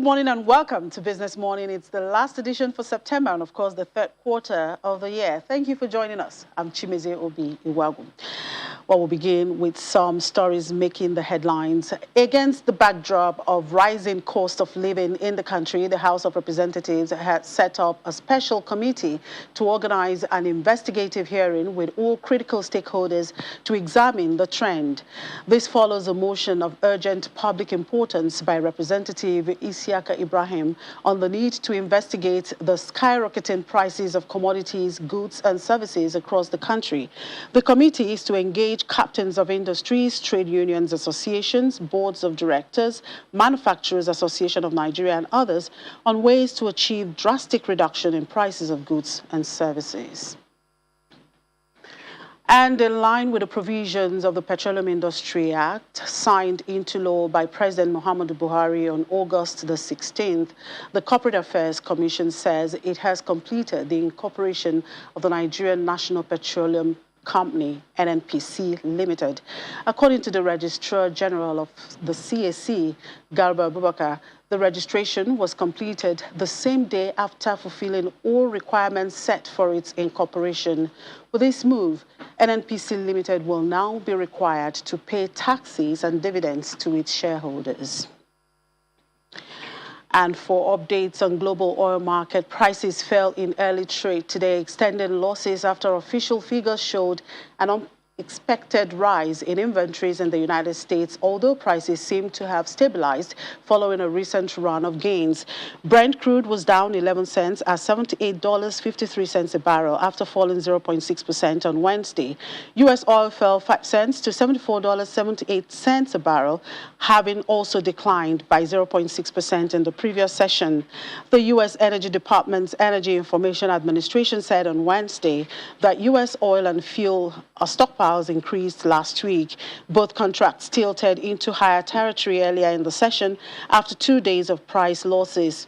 good morning and welcome to Business Morning. It's the last edition for September and, of course, the third quarter of the year. Thank you for joining us. I'm Chimeze Obi Iwagu. Well, we'll begin with some stories making the headlines. Against the backdrop of rising cost of living in the country, the House of Representatives had set up a special committee to organize an investigative hearing with all critical stakeholders to examine the trend. This follows a motion of urgent public importance by Representative Isiaka Ibrahim on the need to investigate the skyrocketing prices of commodities, goods and services across the country. The committee is to engage captains of industries, trade unions, associations, boards of directors, Manufacturers Association of Nigeria and others on ways to achieve drastic reduction in prices of goods and services. And in line with the provisions of the Petroleum Industry Act, signed into law by President Muhammadu Buhari on August the 16th, the Corporate Affairs Commission says it has completed the incorporation of the Nigerian National Petroleum Company, NNPC Limited. According to the Registrar General of the CAC, Garba Abubakar, the registration was completed the same day after fulfilling all requirements set for its incorporation. With this move, NNPC Limited will now be required to pay taxes and dividends to its shareholders. And for updates on global oil market, prices fell in early trade today, extending losses after official figures showed an unexpected rise in inventories in the United States, although prices seem to have stabilized following a recent run of gains. Brent crude was down 11 cents at $78.53 a barrel after falling 0.6% on Wednesday. U.S. oil fell 5 cents to $74.78 a barrel, having also declined by 0.6% in the previous session. The U.S. Energy Department's Energy Information Administration said on Wednesday that U.S. oil and fuel stockpiles increased last week. Both contracts tilted into higher territory earlier in the session after 2 days of price losses.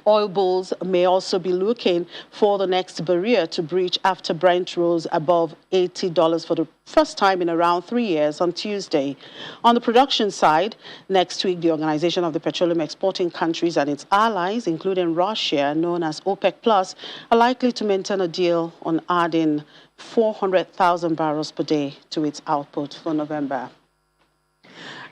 Oil bulls may also be looking for the next barrier to breach after Brent rose above $80 for the first time in around 3 years on Tuesday. On the production side, next week the Organization of the Petroleum Exporting Countries and its allies, including Russia, known as OPEC+, are likely to maintain a deal on adding 400,000 barrels per day to its output for November.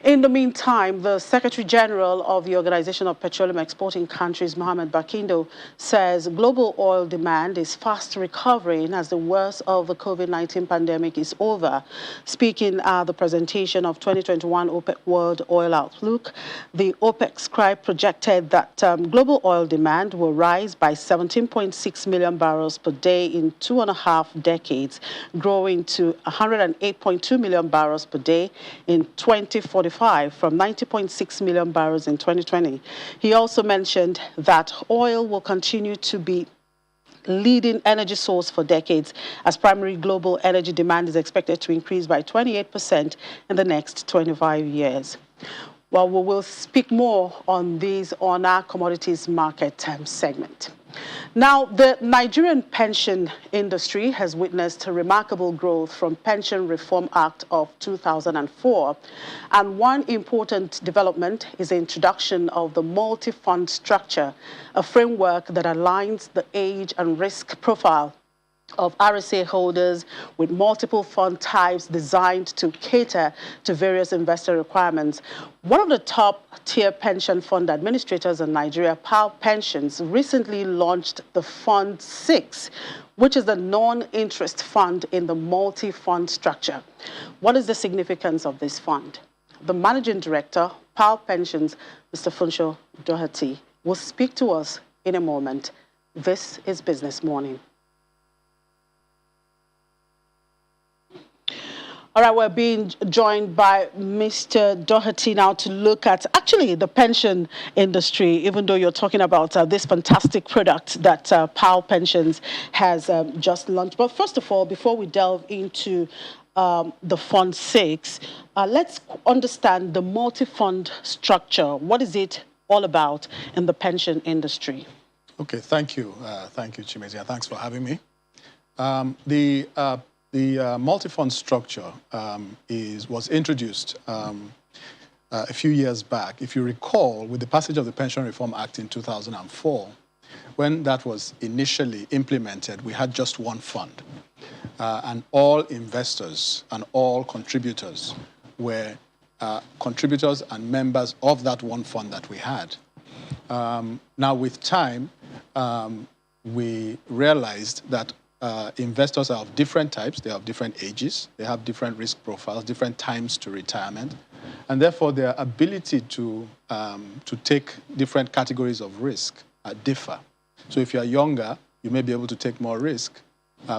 In the meantime, the Secretary General of the Organization of Petroleum Exporting Countries, Mohamed Bakindo, says global oil demand is fast recovering as the worst of the COVID-19 pandemic is over. Speaking at the presentation of 2021 OPEC World Oil Outlook, the OPEC scribe projected that global oil demand will rise by 17.6 million barrels per day in 2.5 decades, growing to 108.2 million barrels per day in 2045. From 90.6 million barrels in 2020. He also mentioned that oil will continue to be leading energy source for decades, as primary global energy demand is expected to increase by 28% in the next 25 years. Well, we will speak more on these on our commodities market segment. Now, the Nigerian pension industry has witnessed a remarkable growth from Pension Reform Act of 2004. And one important development is the introduction of the multi-fund structure, a framework that aligns the age and risk profile of RSA holders with multiple fund types designed to cater to various investor requirements. One of the top-tier pension fund administrators in Nigeria, PAL Pensions, recently launched the Fund 6, which is the non-interest fund in the multi-fund structure. What is the significance of this fund? The Managing Director, PAL Pensions, Mr. Funsho Doherty, will speak to us in a moment. This is Business Morning. All right, we're being joined by Mr. Doherty now to look at actually the pension industry, even though you're talking about this fantastic product that PAL Pensions has just launched. But first of all, before we delve into the Fund 6, let's understand the multi-fund structure. What is it all about in the pension industry? Okay, thank you. Thank you, Chimezia. Thanks for having me. The multi-fund structure was introduced a few years back, if you recall, with the passage of the Pension Reform Act in 2004, when that was initially implemented, we had just one fund. And all investors and all contributors were contributors and members of that one fund that we had. Now, with time, we realized that investors are of different types. They have different ages. They have different risk profiles, different times to retirement. And therefore, their ability to take different categories of risk differ. So if you're younger, you may be able to take more risk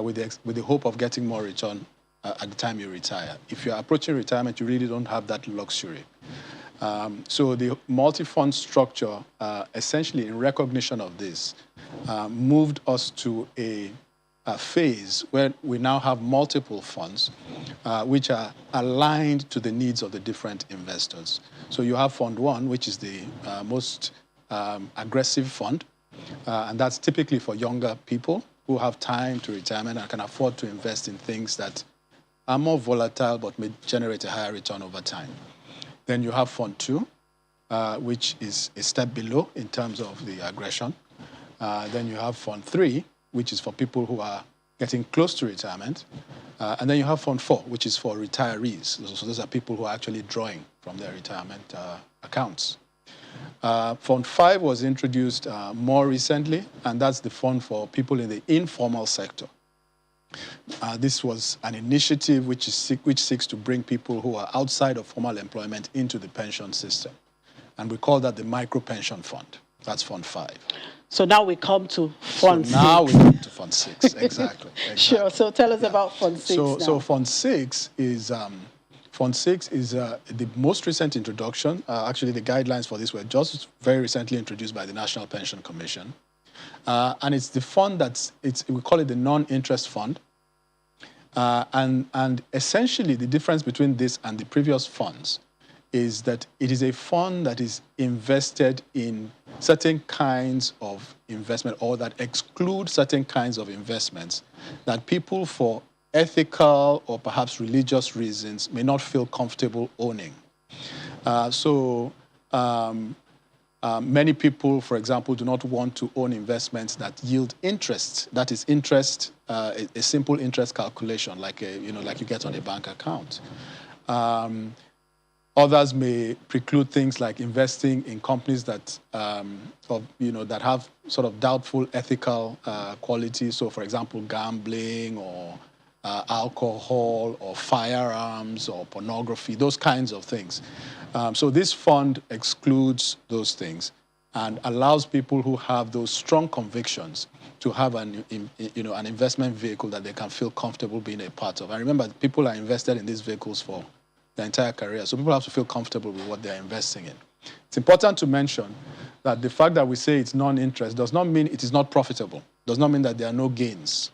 with the hope of getting more return at the time you retire. If you're approaching retirement, you really don't have that luxury. So the multi-fund structure, essentially in recognition of this, moved us to a phase where we now have multiple funds which are aligned to the needs of the different investors. So you have Fund 1, which is the most aggressive fund, and that's typically for younger people who have time to retirement and can afford to invest in things that are more volatile but may generate a higher return over time. Then you have Fund 2, which is a step below in terms of the aggression. Then you have Fund 3, which is for people who are getting close to retirement. And then you have Fund 4, which is for retirees. So those are people who are actually drawing from their retirement accounts. Fund 5 was introduced more recently, and that's the fund for people in the informal sector. This was an initiative which seeks to bring people who are outside of formal employment into the pension system. And we call that the micro pension fund. That's Fund 5. So now we come to Fund 6. Now we come to Fund 6, exactly. Sure, so tell us about Fund 6 now. So Fund 6 is... the most recent introduction. Actually, the guidelines for this were just very recently introduced by the National Pension Commission. And it's the fund we call it the non-interest fund. And essentially, the difference between this and the previous funds is that it is a fund that is invested in certain kinds of investment, or that exclude certain kinds of investments that people, for ethical or perhaps religious reasons, may not feel comfortable owning. Many people, for example, do not want to own investments that yield interest. That is interest, a simple interest calculation, like you get on a bank account. Others may preclude things like investing in companies that that have sort of doubtful ethical quality. So, for example, gambling or alcohol or firearms or pornography, those kinds of things. So this fund excludes those things and allows people who have those strong convictions to have an investment vehicle that they can feel comfortable being a part of. And remember, people are invested in these vehicles for their entire career, so people have to feel comfortable with what they're investing in. It's important to mention that the fact that we say it's non-interest does not mean it is not profitable, does not mean that there are no gains.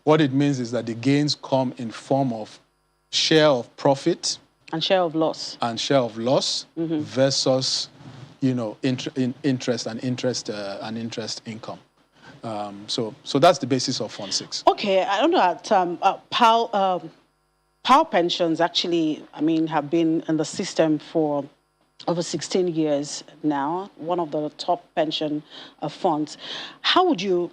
What it means is that the gains come in form of share of profit and share of loss. Versus, interest and interest income. So that's the basis of Fund 6. Okay, I don't know that Power pensions actually, have been in the system for over 16 years now. One of the top pension funds. How would you,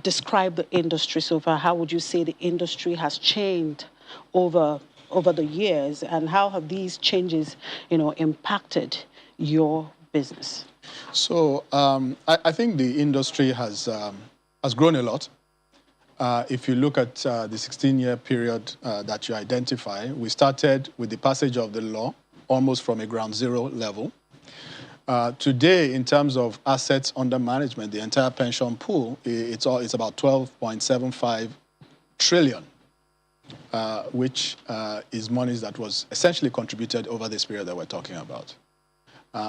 describe the industry so far? How would you say the industry has changed over the years, and how have these changes, impacted your business? So I think the industry has grown a lot. If you look at the 16-year period that you identify, we started with the passage of the law almost from a ground zero level. Today, in terms of assets under management, the entire pension pool, it's about 12.75 trillion, which is monies that was essentially contributed over this period that we're talking about.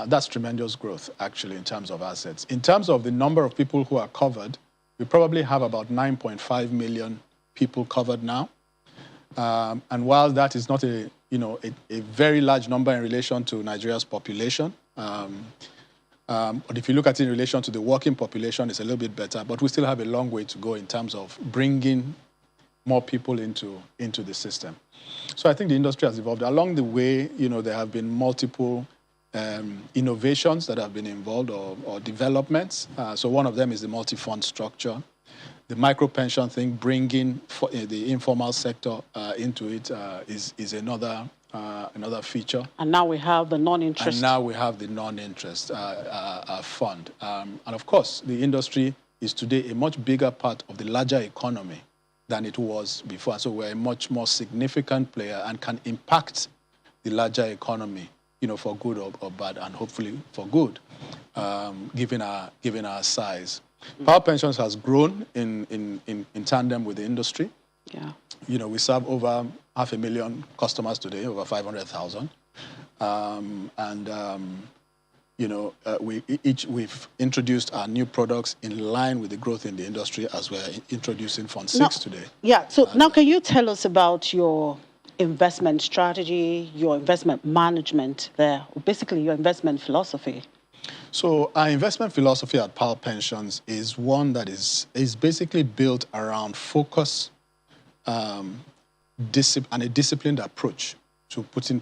That's tremendous growth, actually, in terms of assets. In terms of the number of people who are covered, we probably have about 9.5 million people covered now. And while that is not a very large number in relation to Nigeria's population, but if you look at it in relation to the working population, it's a little bit better. But we still have a long way to go in terms of bringing more people into the system. So I think the industry has evolved. Along the way, there have been multiple innovations that have been involved or developments. So one of them is the multi-fund structure. The micro-pension thing, bringing the informal sector into it is another feature. And now we have the non-interest. And now we have the non-interest fund. And of course, the industry is today a much bigger part of the larger economy than it was before. So we're a much more significant player and can impact the larger economy, for good or bad, and hopefully for good, given our size. Power Pensions has grown in tandem with the industry. Yeah. We serve over 500,000 customers today, over 500,000. We've introduced our new products in line with the growth in the industry as we're introducing Fund 6 today. Yeah, so now can you tell us about your investment strategy, your investment management there, basically your investment philosophy? So our investment philosophy at Power Pensions is one that is basically built around focus and a disciplined approach to putting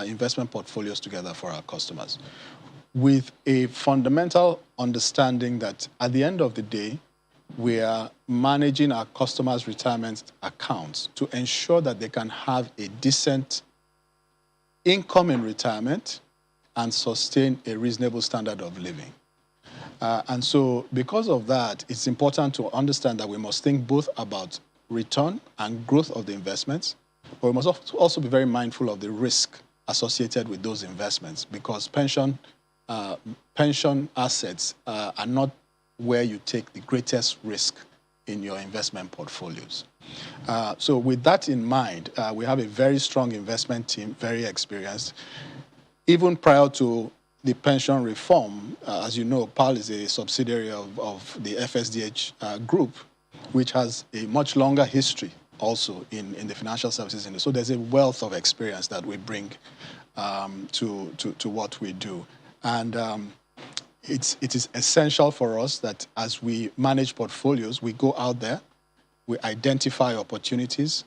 investment portfolios together for our customers, with a fundamental understanding that at the end of the day, we are managing our customers' retirement accounts to ensure that they can have a decent income in retirement and sustain a reasonable standard of living. And so because of that, it's important to understand that we must think both about return and growth of the investments, but we must also be very mindful of the risk associated with those investments, because pension assets are not where you take the greatest risk in your investment portfolios. So with that in mind, we have a very strong investment team, very experienced. Even prior to the pension reform, as you know, PAL is a subsidiary of the FSDH group, which has a much longer history also in the financial services industry. So there's a wealth of experience that we bring to what we do. And it is essential for us that as we manage portfolios, we go out there, we identify opportunities,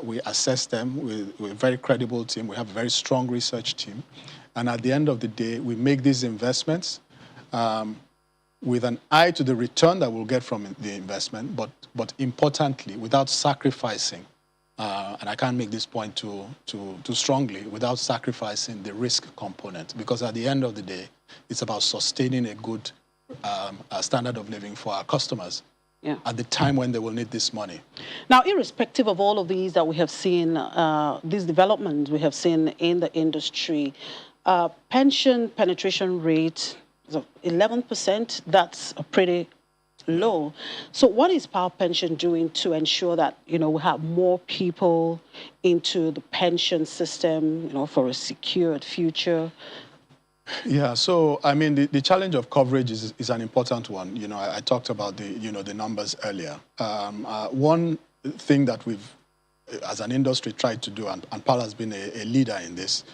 we assess them with a very credible team. We have a very strong research team. And at the end of the day, we make these investments with an eye to the return that we'll get from the investment, but importantly, without sacrificing, and I can't make this point too strongly, without sacrificing the risk component. Because at the end of the day, it's about sustaining a good standard of living for our customers. Yeah. At the time when they will need this money. Now, irrespective of all of these that we have seen, these developments we have seen in the industry, pension penetration rate is of 11%. That's pretty low. So what is Power Pension doing to ensure that, we have more people into the pension system, for a secured future? Yeah, so I mean, the challenge of coverage is an important one. I talked about the numbers earlier. One thing that we've, as an industry, tried to do, and PAL has been a leader in this,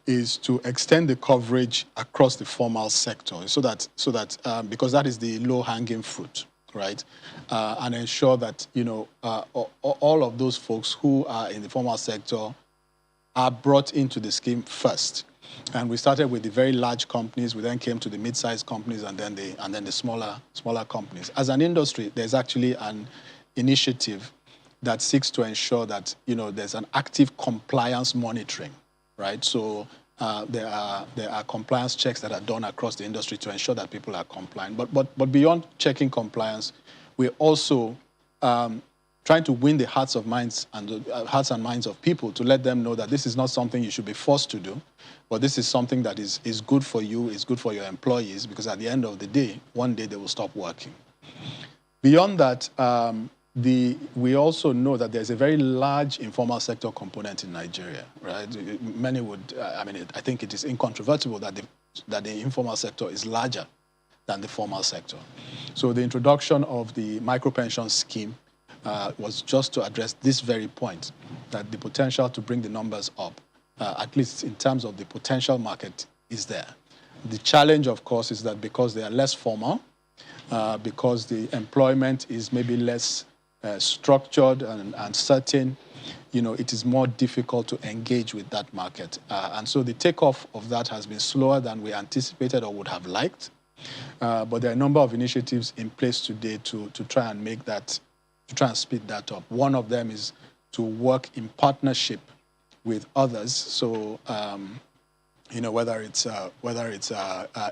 is to extend the coverage across the formal sector, so that because that is the low-hanging fruit, right? And ensure that all of those folks who are in the formal sector are brought into the scheme first. And we started with the very large companies. We then came to the mid-sized companies, and then the smaller companies. As an industry, there's actually an initiative that seeks to ensure that there's an active compliance monitoring, right? So there are compliance checks that are done across the industry to ensure that people are compliant. But beyond checking compliance, we're also trying to win the hearts and minds of people, to let them know that this is not something you should be forced to do, but this is something that is good for you, is good for your employees, because at the end of the day, one day they will stop working. Beyond that, we also know that there's a very large informal sector component in Nigeria, right? Many would, I think it is incontrovertible that the informal sector is larger than the formal sector. So the introduction of the micro-pension scheme was just to address this very point, that the potential to bring the numbers up, at least in terms of the potential market, is there. The challenge, of course, is that because they are less formal, because the employment is maybe less structured and certain, it is more difficult to engage with that market. And so the takeoff of that has been slower than we anticipated or would have liked. But there are a number of initiatives in place today to try and make that, to try and speed that up. One of them is to work in partnership with others. So, whether it's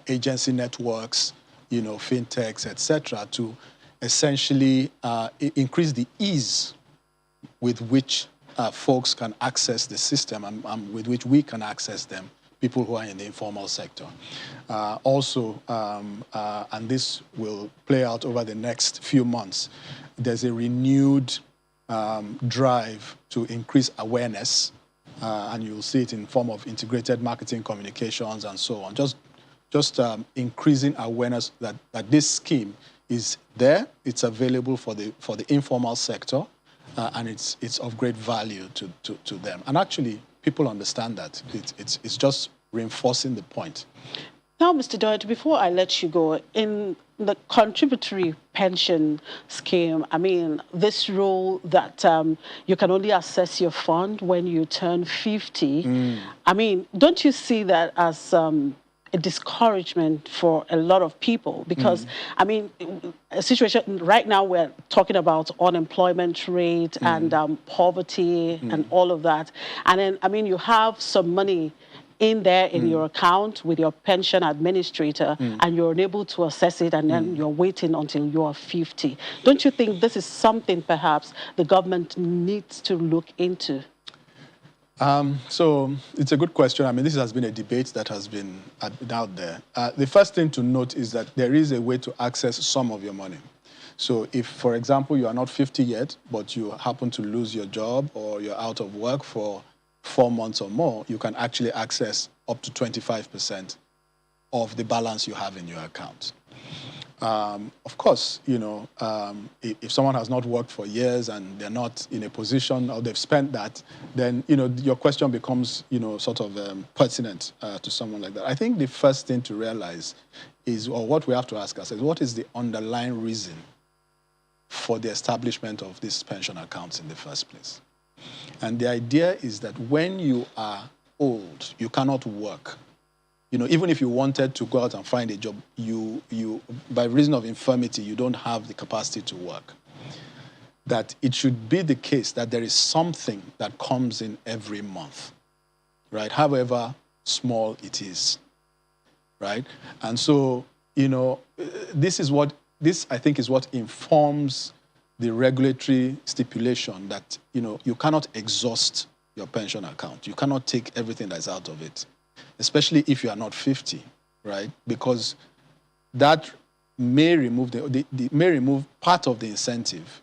agency networks, fintechs, etc., to essentially increase the ease with which folks can access the system and with which we can access them, people who are in the informal sector. Also, and this will play out over the next few months, there's a renewed drive to increase awareness, and you'll see it in form of integrated marketing communications and so on. Just increasing awareness that this scheme is there, it's available for the informal sector, and it's of great value to them. And actually, people understand that. It's just reinforcing the point. Now, Mr. Doherty, before I let you go, in the contributory pension scheme, I mean, this rule that you can only access your fund when you turn 50, I mean, don't you see that as a discouragement for a lot of people? Because, I mean, a situation right now we're talking about unemployment rate and poverty and all of that. And then, I mean, you have some money in there in your account with your pension administrator, and you're unable to access it, and then you're waiting until you are 50. Don't you think this is something perhaps the government needs to look into? So it's a good question. I mean, this has been a debate that has been out there. The first thing to note is that there is a way to access some of your money. So if, for example, you are not 50 yet, but you happen to lose your job or you're out of work for 4 months or more, you can actually access up to 25% of the balance you have in your account. Of course, if someone has not worked for years and they're not in a position or they've spent that, then, your question becomes, sort of pertinent to someone like that. I think the first thing to realize is, or what we have to ask ourselves, what is the underlying reason for the establishment of these pension accounts in the first place? And the idea is that when you are old, you cannot work. Even if you wanted to go out and find a job, you by reason of infirmity, you don't have the capacity to work. That it should be the case that there is something that comes in every month, right? However small it is, right? And so, this I think is what informs the regulatory stipulation that, you cannot exhaust your pension account. You cannot take everything that's out of it, especially if you are not 50, right? Because that may remove may remove part of the incentive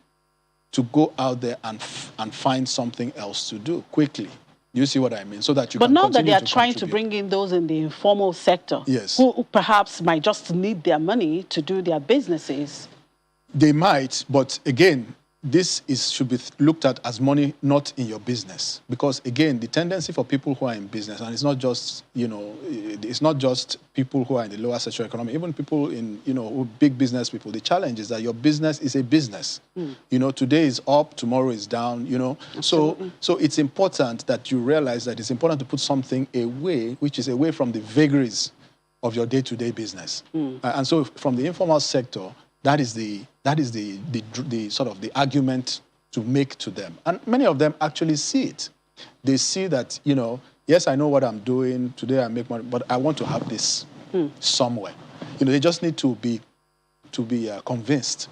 to go out there and find something else to do quickly. You see what I mean? So that you But can now that they are contribute. trying to bring in those in the informal sector, yes, who perhaps might just need their money to do their businesses. They might, but again, this should be looked at as money not in your business. Because again, the tendency for people who are in business, and it's not just, it's not just people who are in the lower socioeconomic, even people in, big business people, the challenge is that your business is a business. Today is up, tomorrow is down, So it's important that you realize that it's important to put something away, which is away from the vagaries of your day-to-day business. And so from the informal sector, that is the sort of the argument to make to them. And many of them actually see it. They see that, yes, I know what I'm doing. Today I make money, but I want to have this somewhere. They just need to be convinced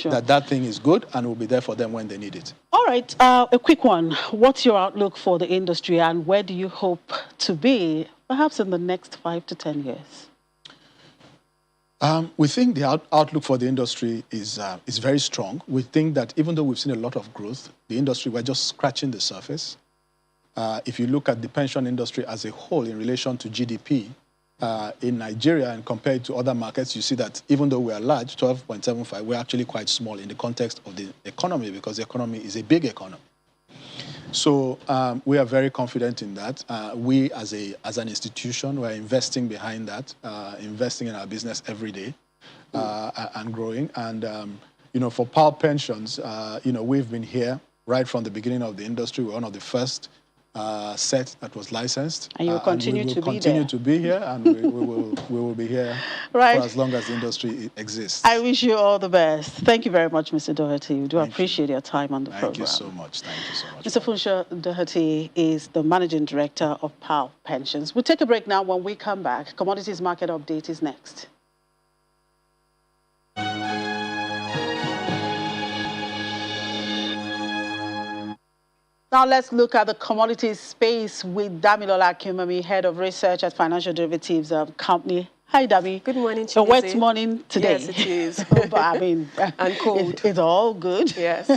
that thing is good and will be there for them when they need it. All right, a quick one. What's your outlook for the industry, and where do you hope to be, perhaps in the next 5 to 10 years? We think the outlook for the industry is very strong. We think that even though we've seen a lot of growth, the industry, we're just scratching the surface. If you look at the pension industry as a whole in relation to GDP in Nigeria and compared to other markets, you see that even though we are large, 12.75, we're actually quite small in the context of the economy, because the economy is a big economy. So we are very confident in that. We, as an institution, we're investing behind that, investing in our business every day and growing. And for power pensions, we've been here right from the beginning of the industry. We're one of the first set that was licensed. And you'll continue and we will to be continue there. to be here, and we will be here right. for as long as the industry exists. I wish you all the best. Thank you very much, Mr. Doherty. We do appreciate your time on the program. Thank you so much. Thank you so much. Mr. Funsho Doherty is the Managing Director of PAL Pensions. We'll take a break now. When we come back, Commodities Market Update is next. Now let's look at the commodities space with Damilola Kimami, Head of Research at Financial Derivatives Company. Hi, Dami. Good morning, A wet morning today. Yes, it is. But I mean, and cold. It's all good. Yes.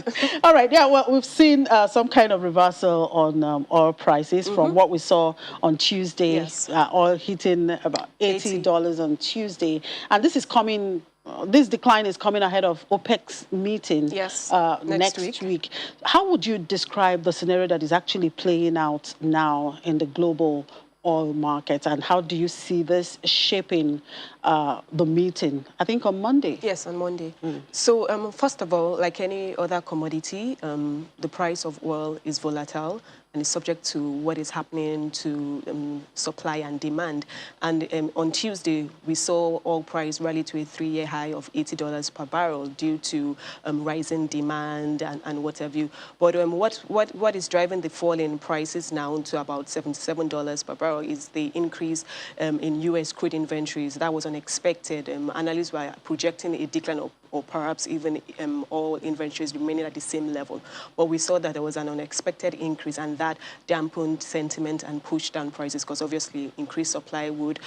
All right. Yeah. Well, we've seen some kind of reversal on oil prices from what we saw on Tuesday. Yes. Oil hitting about $80 on Tuesday, and this is coming. This decline is coming ahead of OPEC's meeting next week. How would you describe the scenario that is actually playing out now in the global oil market, and how do you see this shaping the meeting, I think on Monday? Yes, on Monday. So first of all, like any other commodity, the price of oil is volatile and is subject to what is happening to supply and demand. And on Tuesday, we saw oil price rally to a 3-year high of $80 per barrel due to rising demand and what have you. But what is driving the fall in prices now to about $77 per barrel is the increase in U.S. crude inventories. That was unexpected. Analysts were projecting a decline or perhaps even all inventories remaining at the same level. But we saw that there was an unexpected increase, and that dampened sentiment and pushed down prices, because obviously increased supply would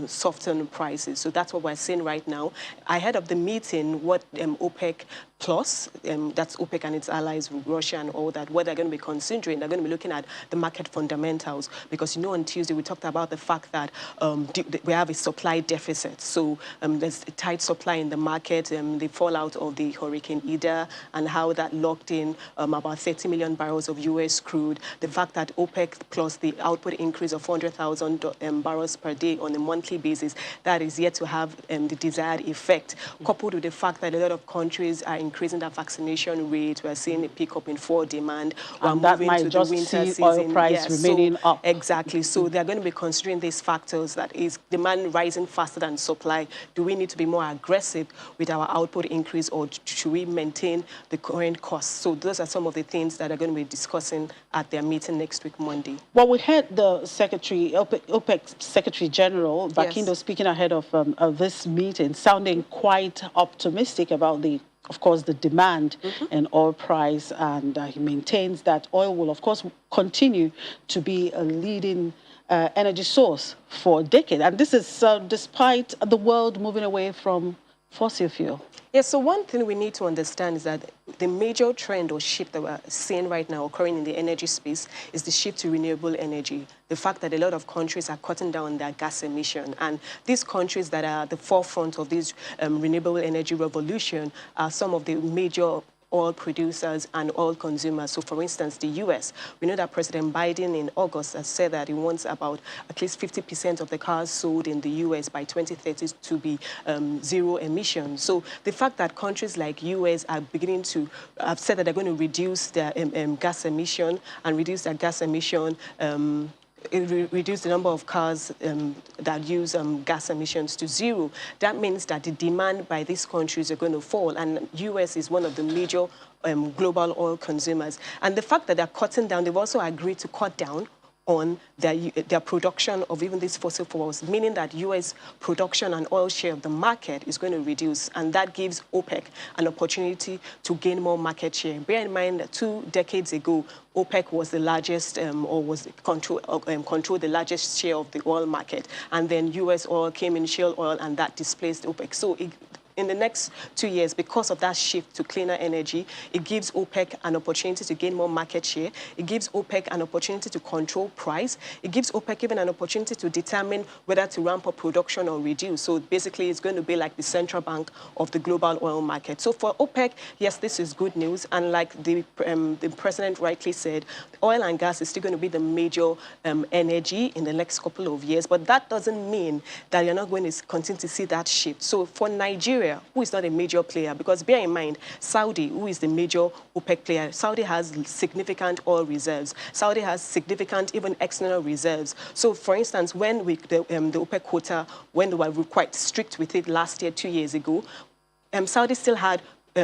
soften prices. So that's what we're seeing right now. Ahead of the meeting, what OPEC Plus, that's OPEC and its allies, Russia and all that, what they're going to be considering, they're going to be looking at the market fundamentals. Because, on Tuesday we talked about the fact that we have a supply deficit. So there's a tight supply in the market, the fallout of the Hurricane Ida, and how that locked in about 30 million barrels of U.S. crude. The fact that OPEC Plus, the output increase of 400,000 barrels per day on a monthly basis, that is yet to have the desired effect, coupled with the fact that a lot of countries are increasing their vaccination rate. We're seeing a pickup in fall demand. And that might just see oil price remaining up. Exactly. So they're going to be considering these factors, that is demand rising faster than supply. Do we need to be more aggressive with our output increase, or should we maintain the current costs? So those are some of the things that are going to be discussing at their meeting next week, Monday. Well, we had the OPEC Secretary General, Bakindo, speaking ahead of this meeting, sounding quite optimistic about of course, the demand in oil price, and he maintains that oil will, of course, continue to be a leading energy source for a decade. And this is despite the world moving away from fossil fuel. Yes, so one thing we need to understand is that the major trend or shift that we're seeing right now occurring in the energy space is the shift to renewable energy. The fact that a lot of countries are cutting down their gas emission. And these countries that are at the forefront of this renewable energy revolution are some of the major oil producers and oil consumers. So, for instance, the U.S., we know that President Biden in August has said that he wants about at least 50% of the cars sold in the U.S. by 2030 to be zero emissions. So the fact that countries like U.S. are beginning to have said that they're going to reduce their gas emission and reduce their gas emission, reduce the number of cars that use gas emissions to zero. That means that the demand by these countries are going to fall, and U.S. is one of the major global oil consumers. And the fact that they're cutting down, they've also agreed to cut down on their production of even these fossil fuels, meaning that U.S. production and oil share of the market is going to reduce, and that gives OPEC an opportunity to gain more market share. Bear in mind that 2 decades ago, OPEC was the largest, controlled the largest share of the oil market, and then U.S. oil came in, shale oil, and that displaced OPEC. So in the next 2 years, because of that shift to cleaner energy, it gives OPEC an opportunity to gain more market share. It gives OPEC an opportunity to control price. It gives OPEC even an opportunity to determine whether to ramp up production or reduce. So basically, it's going to be like the central bank of the global oil market. So for OPEC, yes, this is good news. And like the president rightly said, oil and gas is still going to be the major energy in the next couple of years. But that doesn't mean that you're not going to continue to see that shift. So for Nigeria, Nigeria, who is not a major player, because bear in mind, Saudi, who is the major OPEC player, Saudi has significant oil reserves. Saudi has significant even external reserves. So, for instance, when the OPEC quota, when they were quite strict with it last year, 2 years ago, Saudi still had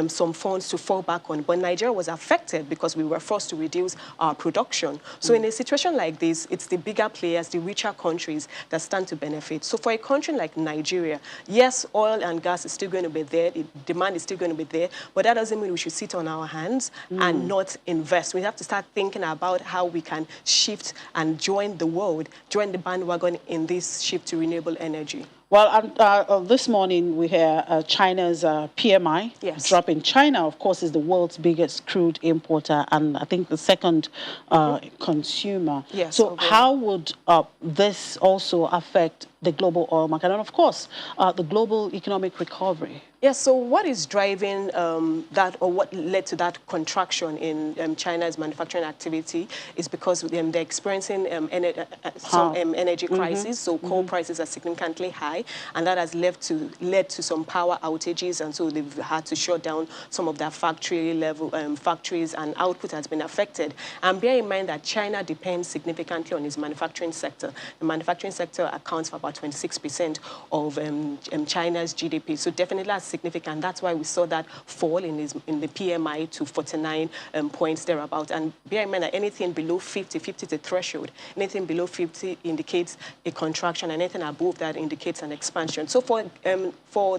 some funds to fall back on. But Nigeria was affected because we were forced to reduce our production. So in a situation like this, it's the bigger players, the richer countries that stand to benefit. So for a country like Nigeria, yes, oil and gas is still going to be there, the demand is still going to be there, but that doesn't mean we should sit on our hands and not invest. We have to start thinking about how we can shift and join the world, join the bandwagon in this shift to renewable energy. Well, this morning we hear China's PMI drop in. China, of course, is the world's biggest crude importer and I think the second consumer. Yes, so how would this also affect the global oil market and, of course, the global economic recovery? Yes, so what is driving that, or what led to that contraction in China's manufacturing activity is because they're experiencing some energy crisis. So coal prices are significantly high, and that has led to some power outages, and so they've had to shut down some of their factories, and output has been affected. And bear in mind that China depends significantly on its manufacturing sector. The manufacturing sector accounts for about 26% of China's GDP. So definitely that's significant. That's why we saw that fall in the PMI to 49 points thereabout. And bear in mind that anything below 50 is a threshold. Anything below 50 indicates a contraction, and anything above that indicates an expansion. So for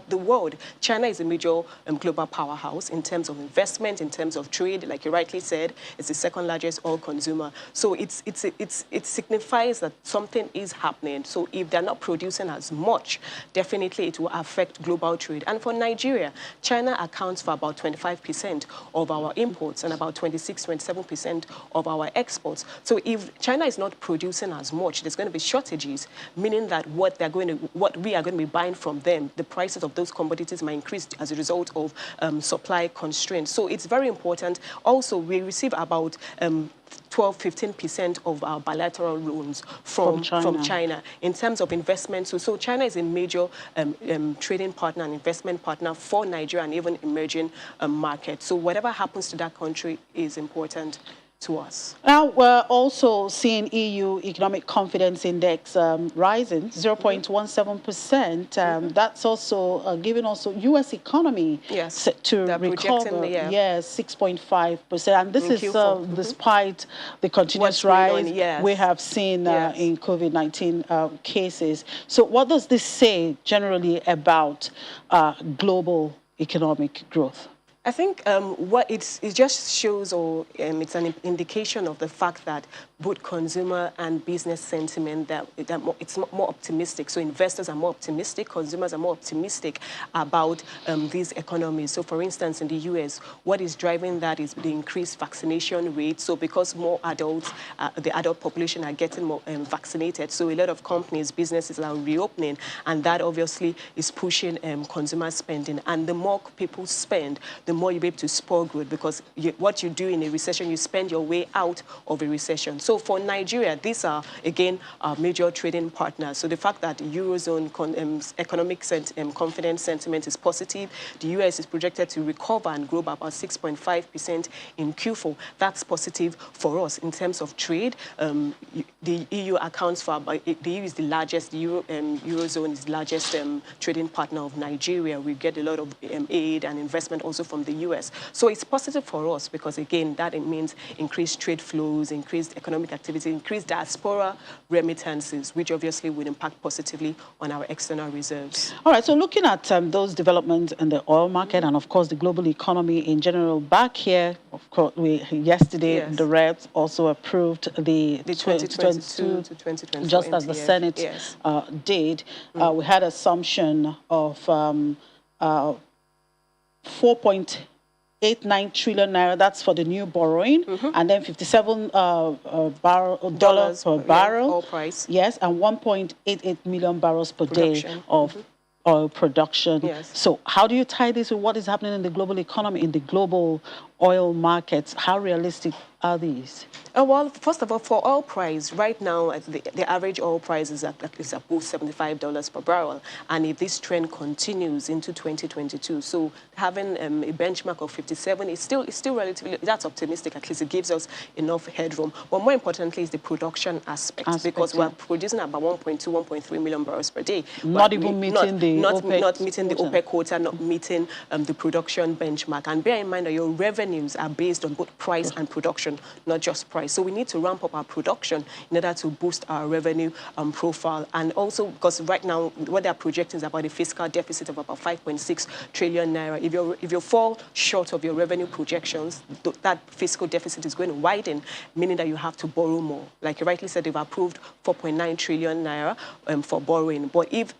the world, China is a major global powerhouse in terms of investment, in terms of trade. Like you rightly said, it's the second largest oil consumer. So it signifies that something is happening. So if they're not producing as much, definitely it will affect global trade. And for Nigeria, China accounts for about 25% of our imports and about 27% of our exports. So if China is not producing as much, there's going to be shortages, meaning that what we are going to be buying from them, the prices of those commodities might increase as a result of supply constraints. So it's very important. Also, we receive about 12–15% of our bilateral loans from China. In terms of investment. So China is a major trading partner and investment partner for Nigeria and even emerging markets. So whatever happens to that country is important to us. Now, we're also seeing EU Economic Confidence Index rising 0.17%. That's also giving also U.S. economy to recover. Yes, 6.5%. And this is despite the continuous rise we have seen in COVID-19 cases. So what does this say generally about global economic growth? I think what it just shows, or it's an indication of the fact that both consumer and business sentiment, it's more optimistic. So investors are more optimistic, consumers are more optimistic about these economies. So for instance, in the US, what is driving that is the increased vaccination rate. So because more adults, the adult population are getting more vaccinated, so a lot of companies, businesses are reopening, and that obviously is pushing consumer spending. And the more people spend, the more you'll be able to spur growth, because what you do in a recession, you spend your way out of a recession. So for Nigeria, these are, again, our major trading partners. So the fact that the Eurozone economic confidence sentiment is positive, the US is projected to recover and grow by about 6.5% in Q4. That's positive for us in terms of trade. The EU accounts for about, the EU is the largest, the Eurozone is the largest trading partner of Nigeria. We get a lot of aid and investment also from the US. So it's positive for us because, again, that it means increased trade flows, increased economic activity, increased diaspora remittances, which obviously would impact positively on our external reserves. All right, so looking at those developments in the oil market and, of course, the global economy in general, back here, of course, yesterday, the Devts also approved the 2022 to 2024 just as the Senate did. We had assumption of 4.89 trillion naira. That's for the new borrowing, and then $57 per barrel, oil price. Yes, and 1.88 million barrels per day of oil production. Yes. So how do you tie this with what is happening in the global economy, in the global oil markets. How realistic are these? Well, first of all, for oil price, right now, the average oil price is above $75 per barrel. And if this trend continues into 2022, so having a benchmark of 57 is still relatively, that's optimistic. At least it gives us enough headroom. But more importantly is the production aspect because we're producing about 1.2, 1.3 million barrels per day. Not even meeting the OPEC not meeting the OPEC quota, not meeting the production benchmark. And bear in mind that your revenues are based on both price and production, not just price. So we need to ramp up our production in order to boost our revenue profile. And also because right now what they're projecting is about a fiscal deficit of about 5.6 trillion naira. If you fall short of your revenue projections, that fiscal deficit is going to widen, meaning that you have to borrow more. Like you rightly said, they've approved 4.9 trillion naira for borrowing. But if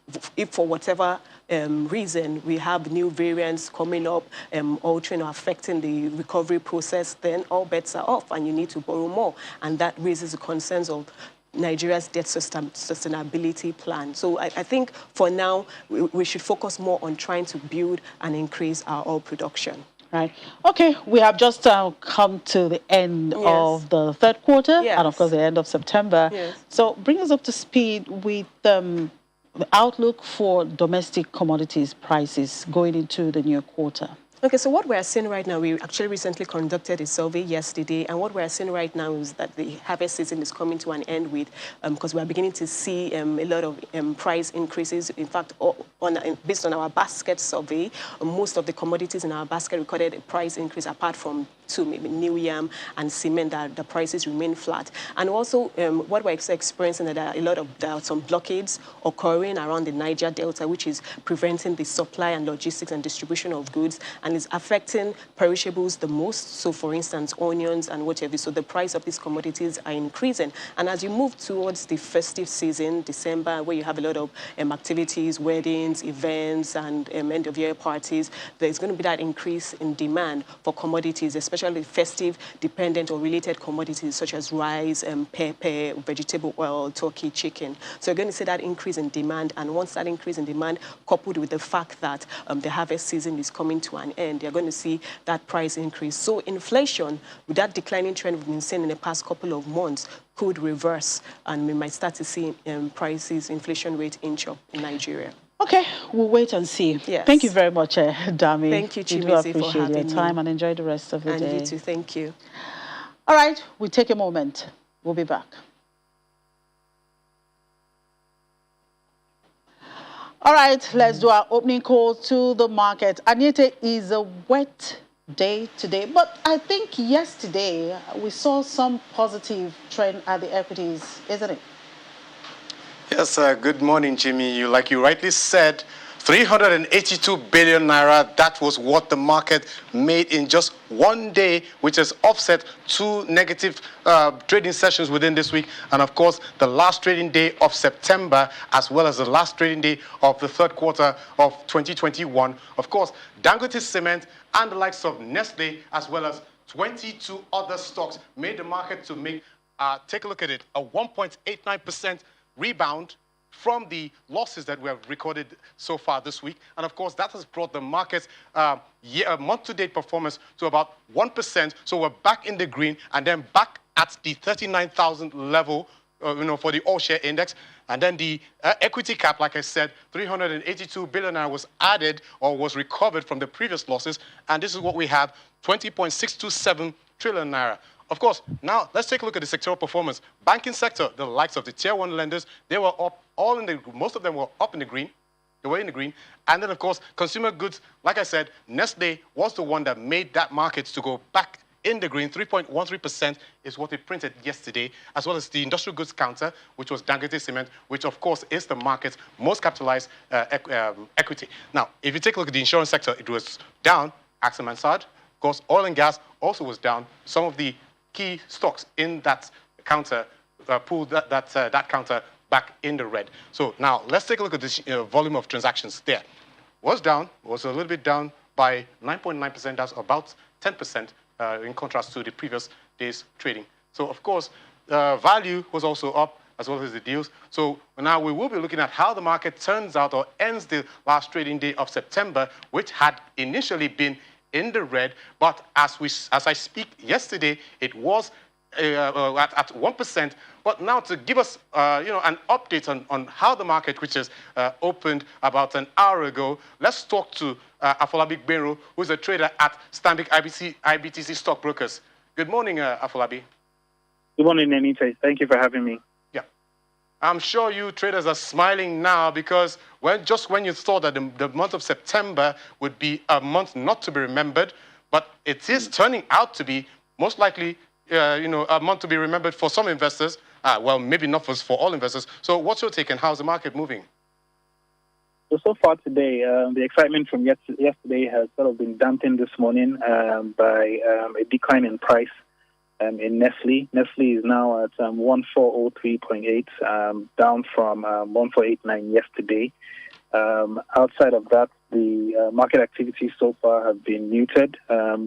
for whatever reason we have new variants coming up, altering or affecting the recovery process, then all bets are off and you need to borrow more. And that raises the concerns of Nigeria's debt sustainability plan. So I think for now, we should focus more on trying to build and increase our oil production. Right. Okay, we have just come to the end of the third quarter and, of course, the end of September. So bring us up to speed with the outlook for domestic commodities prices going into the new quarter. Okay, so what we're seeing right now, we actually recently conducted a survey yesterday, and what we're seeing right now is that the harvest season is coming to an end with, because we're beginning to see a lot of price increases. In fact, based on our basket survey, most of the commodities in our basket recorded a price increase apart from maybe new yam and cement, that the prices remain flat. And also what we're experiencing that there are some blockades occurring around the Niger Delta, which is preventing the supply and logistics and distribution of goods and is affecting perishables the most. So for instance, onions and whatever. So the price of these commodities are increasing. And as you move towards the festive season, December, where you have a lot of activities, weddings, events, and end of year parties, there's going to be that increase in demand for commodities, especially festive dependent or related commodities such as rice, pepper, vegetable oil, turkey, chicken. So you're going to see that increase in demand. And once that increase in demand, coupled with the fact that the harvest season is coming to an end, you're going to see that price increase. So inflation, with that declining trend we've been seeing in the past couple of months, could reverse, and we might start to see prices, inflation rate inch up in Nigeria. Okay, we'll wait and see. Yes. Thank you very much, Dami. Thank you, Chimisi, we do appreciate for having your time me. and enjoy the rest of the day. And you too, thank you. All right, we'll take a moment. We'll be back. All right, let's do our opening call to the market. Anita, is a wet day today, but I think yesterday we saw some positive trend at the equities, isn't it? Yes, good morning, Jimmy. Like you rightly said, 382 billion naira, that was what the market made in just one day, which has offset two negative trading sessions within this week. And of course, the last trading day of September, as well as the last trading day of the third quarter of 2021. Of course, Dangote Cement and the likes of Nestle, as well as 22 other stocks, made the market to make, take a look at it, a 1.89% rebound from the losses that we have recorded so far this week. And of course, that has brought the market's month-to-date performance to about 1%. So we're back in the green and then back at the 39,000 level, for the all-share index. And then the equity cap, like I said, 382 billion naira was added or was recovered from the previous losses. And this is what we have, 20.627 trillion naira. Of course, now let's take a look at the sectoral performance. Banking sector, the likes of the tier one lenders, they were up all in the, most of them were up in the green. They were in the green. And then, of course, consumer goods, like I said, Nestle was the one that made that market to go back in the green. 3.13% is what it printed yesterday, as well as the industrial goods counter, which was Dangote Cement, which, of course, is the market's most capitalized equity. Now, if you take a look at the insurance sector, it was down, Axel Mansard. Of course, oil and gas also was down. Some of the key stocks in that counter pulled that counter back in the red. So now let's take a look at this volume of transactions there. Was down, was a little bit down by 9.9%. That's about 10% in contrast to the previous day's trading. So of course, value was also up as well as the deals. So now we will be looking at how the market turns out or ends the last trading day of September, which had initially been in the red, but as I speak yesterday, it was at 1%. But now to give us an update on how the market, which is opened about an hour ago, let's talk to Afolabi Benro, who's a trader at Stanbic IBTC Stockbrokers. Good morning, Afolabi. Good morning, Anita. Thank you for having me. Yeah. I'm sure you traders are smiling now because just when you thought that the month of September would be a month not to be remembered, but it is turning out to be most likely a month to be remembered for some investors. Well, maybe not for all investors. So what's your take and how's the market moving? So far today, the excitement from yesterday has sort of been dampened this morning by a decline in price in Nestle. Nestle is now at 1403.8, down from 1489 yesterday. Outside of that, the market activities so far have been muted.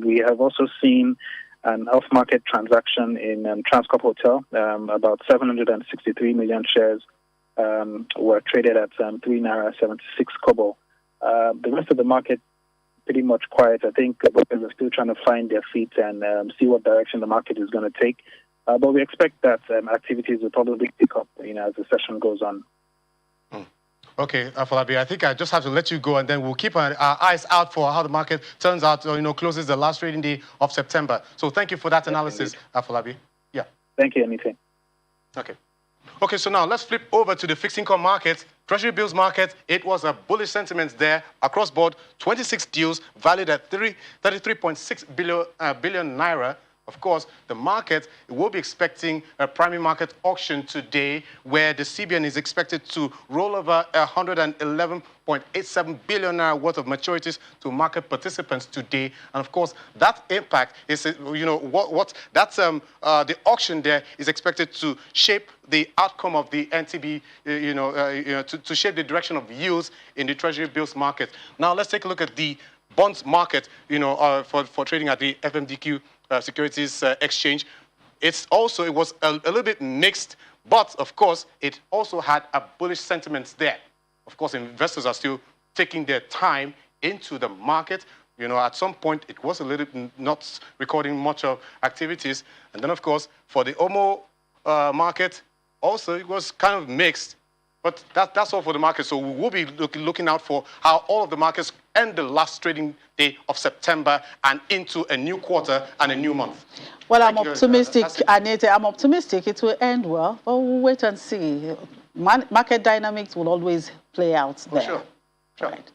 We have also seen an off-market transaction in Transcorp Hotel. About 763 million shares were traded at 3.76 Naira. The rest of the market pretty much quiet. I think brokers are still trying to find their feet and see what direction the market is going to take. But we expect that activities will probably pick up as the session goes on. Okay, Afolabi, I think I just have to let you go, and then we'll keep our eyes out for how the market turns out, closes the last trading day of September. So thank you for that analysis, Afolabi. Yeah. Thank you, Anita. Okay. Okay, so now let's flip over to the fixed income market. Treasury bills market, it was a bullish sentiment there across board. 26 deals valued at 33.6 billion naira. Of course, the market will be expecting a primary market auction today where the CBN is expected to roll over 111.87 billion naira worth of maturities to market participants today. And of course, that impact is, the auction there is expected to shape the outcome of the NTB, to shape the direction of yields in the Treasury bills market. Now, let's take a look at the bonds market, for trading at the FMDQ Securities Exchange. It was a little bit mixed, but of course, it also had a bullish sentiment there. Of course, investors are still taking their time into the market. At some point, it was a little bit not recording much of activities. And then, of course, for the OMO market, also, it was kind of mixed. But that's all for the market. So we will be looking out for how all of the markets end the last trading day of September and into a new quarter and a new month. Well, I'm optimistic, Anita. I'm optimistic it will end well, but we'll wait and see. Market dynamics will always play out there. Sure. Right.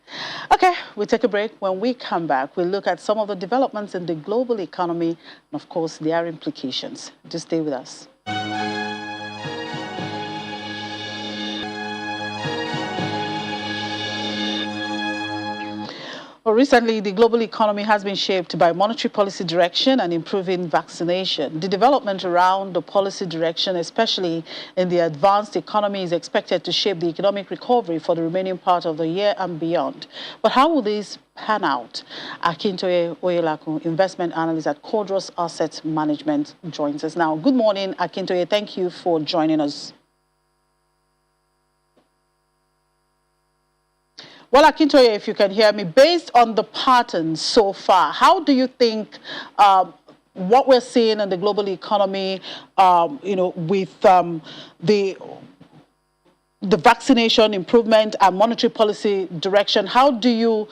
Okay, we'll take a break. When we come back, we'll look at some of the developments in the global economy and, of course, their implications. Just stay with us. Well, recently, the global economy has been shaped by monetary policy direction and improving vaccination. The development around the policy direction, especially in the advanced economy, is expected to shape the economic recovery for the remaining part of the year and beyond. But how will this pan out? Akintoye Oyelaku, investment analyst at Cordros Asset Management, joins us now. Good morning, Akintoye. Thank you for joining us. Well, Akintoye, if you can hear me, based on the patterns so far, how do you think what we're seeing in the global economy, with the vaccination improvement and monetary policy direction, how do you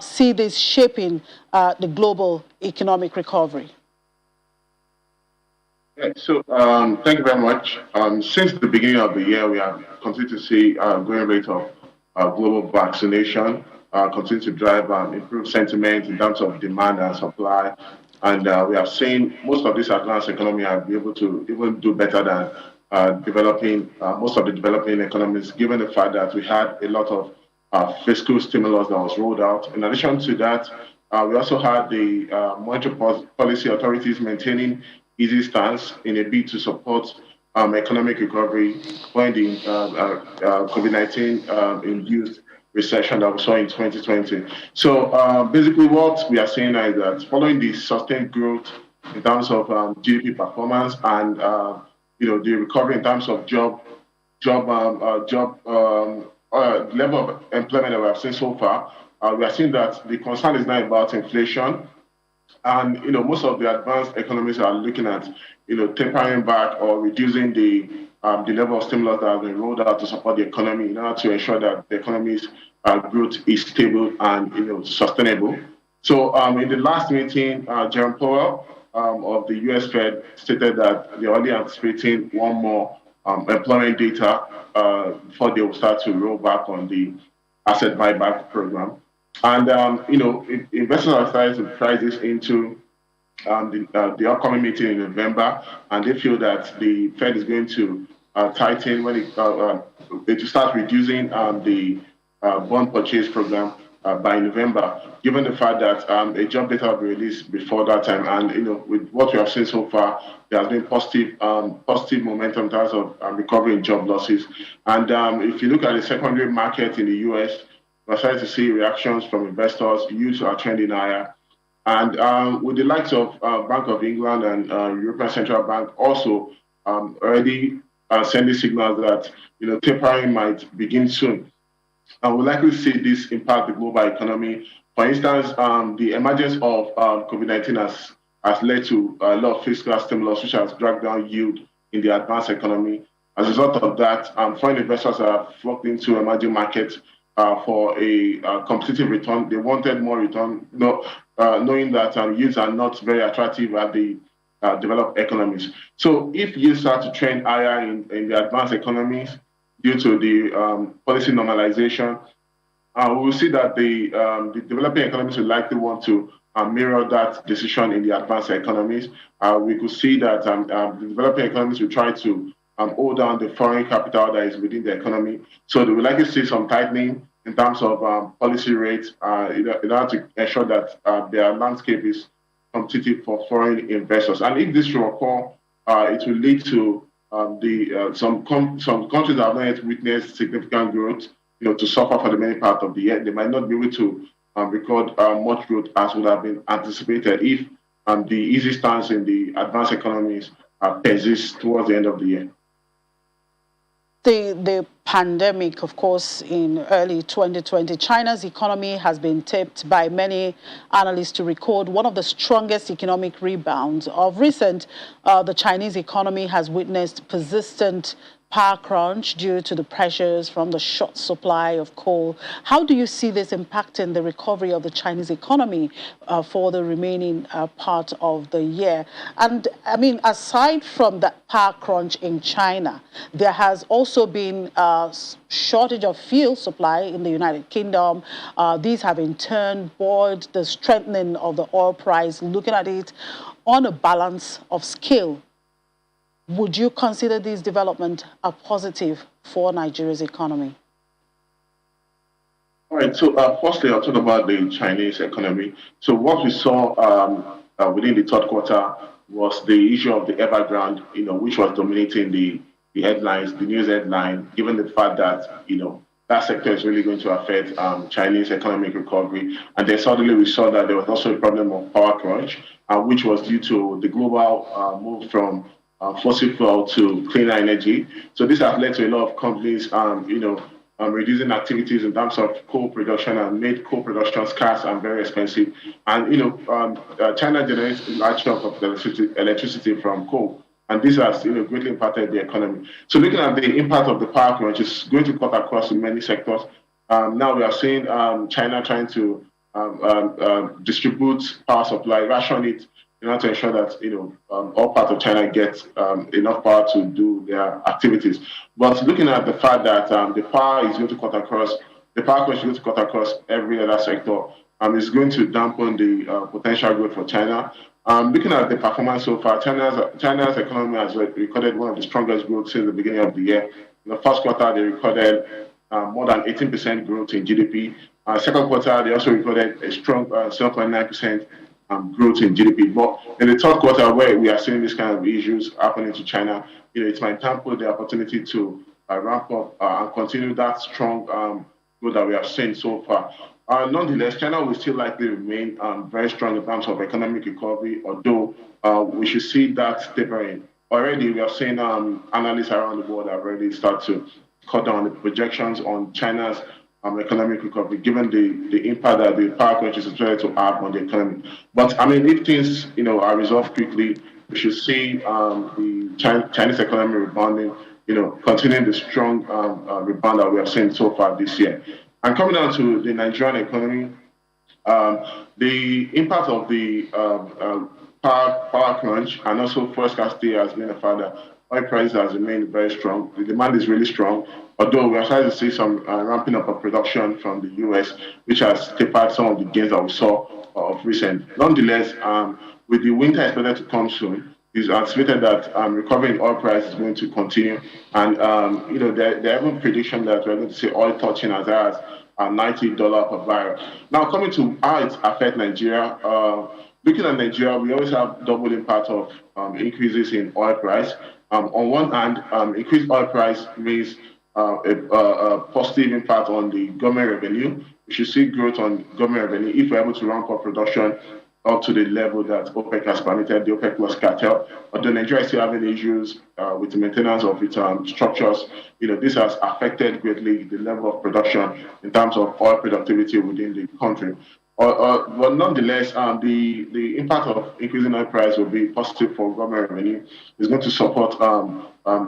see this shaping the global economic recovery? Yeah, so thank you very much. Since the beginning of the year, we have continued to see a growing rate of global vaccination, continue to drive improved sentiment in terms of demand and supply. And we have seen most of this advanced economy have been able to even do better than most of the developing economies, given the fact that we had a lot of fiscal stimulus that was rolled out. In addition to that, we also had the monetary policy authorities maintaining easy stance in a bid to support economic recovery when the COVID-19 induced recession that we saw in 2020. So basically what we are saying is that following the sustained growth in terms of GDP performance and the recovery in terms of level of employment that we have seen so far, we are seeing that the concern is now about inflation And, most of the advanced economies are looking at, tapering back or reducing the level of stimulus that has been rolled out to support the economy in order to ensure that the economy's growth is stable and, sustainable. So in the last meeting, Jerome Powell of the U.S. Fed stated that they're already anticipating one more employment data before they will start to roll back on the asset buyback program. And, investors are starting to price this into the upcoming meeting in November, and they feel that the Fed is going to tighten when it to start reducing the bond purchase program by November, given the fact that a job data will be released before that time. And, with what we have seen so far, there has been positive momentum in terms of recovery in job losses. And if you look at the secondary market in the US, we're starting to see reactions from investors. Yields are trending higher. And with the likes of Bank of England and European Central Bank also already sending signals that tapering might begin soon. And we'll likely see this impact the global economy. For instance, the emergence of COVID-19 has led to a lot of fiscal stimulus, which has dragged down yield in the advanced economy. As a result of that, foreign investors have flocked into emerging markets for a competitive return. They wanted more return, knowing that yields are not very attractive at the developed economies. So if yields start to trend higher in the advanced economies due to the policy normalization, we will see that the developing economies will likely want to mirror that decision in the advanced economies. We could see that the developing economies will try to hold down the foreign capital that is within the economy. So they will likely see some tightening in terms of policy rates in order to ensure that their landscape is competitive for foreign investors. And if this should occur, it will lead to some countries that have not yet witnessed significant growth, to suffer for the many part of the year. They might not be able to record much growth as would have been anticipated if the easy stance in the advanced economies persists towards the end of the year. The pandemic, of course, in early 2020, China's economy has been tipped by many analysts to record one of the strongest economic rebounds. Of recent, the Chinese economy has witnessed persistent power crunch due to the pressures from the short supply of coal. How do you see this impacting the recovery of the Chinese economy for the remaining part of the year? And I mean, aside from that power crunch in China, there has also been a shortage of fuel supply in the United Kingdom. These have in turn buoyed the strengthening of the oil price. Looking at it on a balance of scale, would you consider these developments a positive for Nigeria's economy? All right, so firstly, I'll talk about the Chinese economy. So what we saw within the third quarter was the issue of the Evergrande, which was dominating the headlines, the news headline, given the fact that, that sector is really going to affect Chinese economic recovery. And then suddenly we saw that there was also a problem of power crunch, which was due to the global move from fossil fuel to cleaner energy. So this has led to a lot of companies, reducing activities in terms of coal production and made coal production scarce and very expensive. And, China generates a large chunk of electricity from coal. And this has greatly impacted the economy. So looking at the impact of the power crunch, it's going to cut across in many sectors. Now we are seeing China trying to distribute power supply, ration it, in order to ensure that all parts of China get enough power to do their activities. But looking at the fact that the power crunch is going to cut across every other sector, it's going to dampen the potential growth for China. Looking at the performance so far, China's economy has recorded one of the strongest growth since the beginning of the year. In the first quarter, they recorded more than 18% growth in GDP. Second quarter, they also recorded a strong 7.9% growth in GDP. But in the third quarter, where we are seeing this kind of issues happening to China, it might dampen the opportunity to ramp up and continue that strong growth that we have seen so far. Nonetheless, China will still likely remain very strong in terms of economic recovery, although we should see that tapering. Already, we are seeing analysts around the world have already started to cut down the projections on China's economic recovery, given the impact that the power crunch is expected to have on the economy. But I mean, if things are resolved quickly, we should see the Chinese economy rebounding, continuing the strong rebound that we have seen so far this year. And coming down to the Nigerian economy, the impact of the power crunch and also fuel scarcity has been a factor. Oil prices has remained very strong. The demand is really strong, although we are starting to see some ramping up of production from the US, which has tapered some of the gains that we saw of recent. Nonetheless, with the winter expected to come soon, it's anticipated that recovery in oil price is going to continue. And, there are even predictions that we're going to see oil touching as high as $90 per barrel. Now, coming to how it affects Nigeria, looking at Nigeria, we always have double impact of increases in oil price. On one hand, increased oil price means a positive impact on the government revenue. We should see growth on government revenue if we're able to ramp up production up to the level that OPEC has permitted, the OPEC Plus cartel. Although Nigeria is still having issues with the maintenance of its structures, this has affected greatly the level of production in terms of oil productivity within the country. But nonetheless, the impact of increasing oil price will be positive for government revenue. It's going to support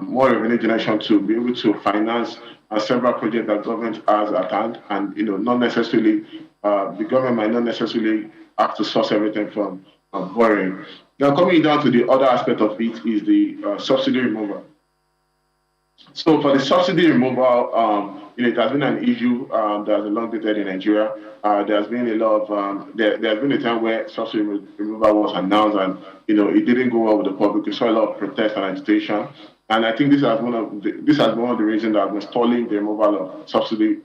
more revenue generation to be able to finance several projects that government has at hand, and not necessarily the government might not necessarily have to source everything from borrowing. Now, coming down to the other aspect of it is the subsidy removal. So for the subsidy removal, it has been an issue that has been long dated in Nigeria. There's been a lot of there's been a time where subsidy removal was announced, and it didn't go well with the public. We saw a lot of protest and agitation, and I think this has one of the reasons that has been stalling the removal of subsidy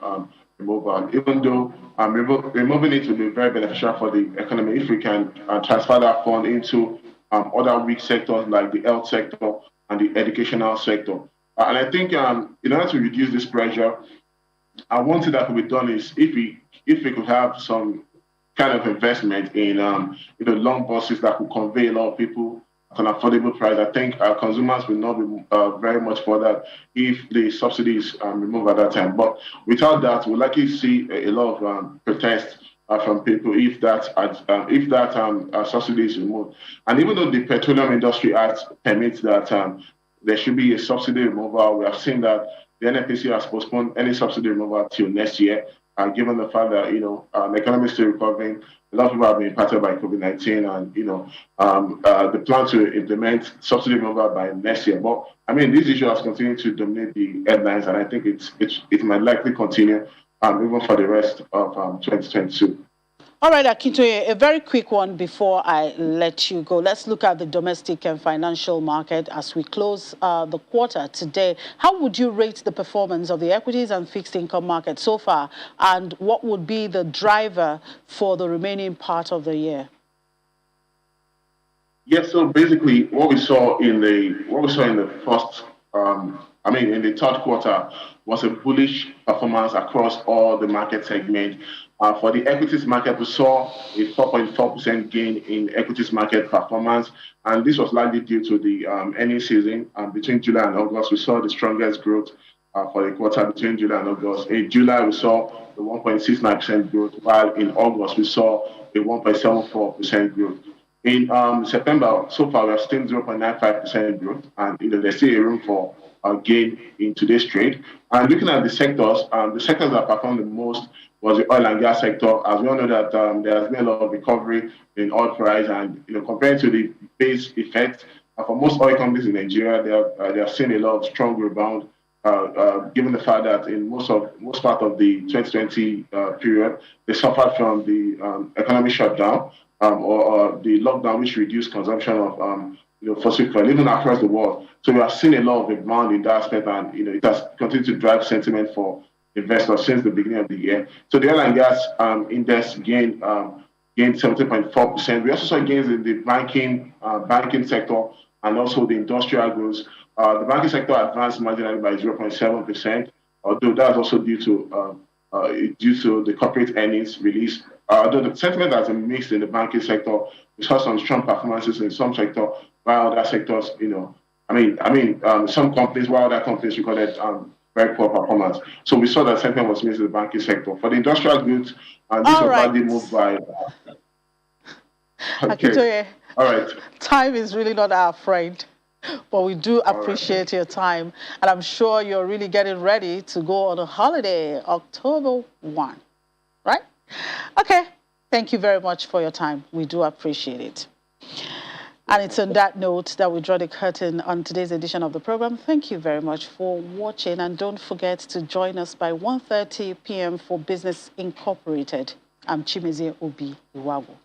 removal. Even though removing it will be very beneficial for the economy if we can transfer that fund into other weak sectors like the health sector and the educational sector. And I think in order to reduce this pressure, one thing that could be done is if we could have some kind of investment in long buses that could convey a lot of people at an affordable price. I think consumers will not be very much for that if the subsidies removed at that time. But without that, we'll likely see a lot of protests from people if that subsidy is removed. And even though the Petroleum Industry Act permits that there should be a subsidy removal, we have seen that the NNPC has postponed any subsidy removal till next year. Given the fact that the economy is still recovering, a lot of people have been impacted by COVID-19, and the plan to implement subsidy removal by next year. But I mean, this issue has continued to dominate the headlines, and I think it might likely continue even for the rest of 2022. All right, Akintoye, a very quick one before I let you go. Let's look at the domestic and financial market as we close the quarter today. How would you rate the performance of the equities and fixed income market so far? And what would be the driver for the remaining part of the year? Yes, so basically what we saw in the third quarter was a bullish performance across all the market segments. For the equities market, we saw a 4.4% gain in equities market performance, and this was largely due to the earnings season. Between July and August, we saw the strongest growth for the quarter between July and August. In July, we saw the 1.69% growth, while in August, we saw a 1.74% growth. In September, so far, we are still 0.95% growth, and there's still a room for gain in today's trade. And looking at the sectors that performed the most was the oil and gas sector. As we all know that there has been a lot of recovery in oil price, and compared to the base effect, for most oil companies in Nigeria, they have seen a lot of strong rebound. Given the fact that in most part of the 2020 period, they suffered from the economic shutdown or the lockdown, which reduced consumption of fossil fuel, even across the world. So we have seen a lot of demand in that aspect, and it has continued to drive sentiment for investors since the beginning of the year. So the oil and gas index gained 70.4%. We also saw gains in the banking sector and also the industrial goods. The banking sector advanced marginally by 0.7%, although that's also due to the corporate earnings release. Although the sentiment has been mixed in the banking sector, we saw some strong performances in some sector, while other sectors, some companies, while other companies recorded very poor performance. So we saw that sentiment was mixed in the banking sector. For the industrial goods, and this was badly moved by. Okay. Akintoye, all right. Time is really not our friend, but we do appreciate your time. And I'm sure you're really getting ready to go on a holiday, October 1, right? Okay. Thank you very much for your time. We do appreciate it. And it's on that note that we draw the curtain on today's edition of the program. Thank you very much for watching. And don't forget to join us by 1:30 p.m. for Business Incorporated. I'm Chimezie Obi Iwago.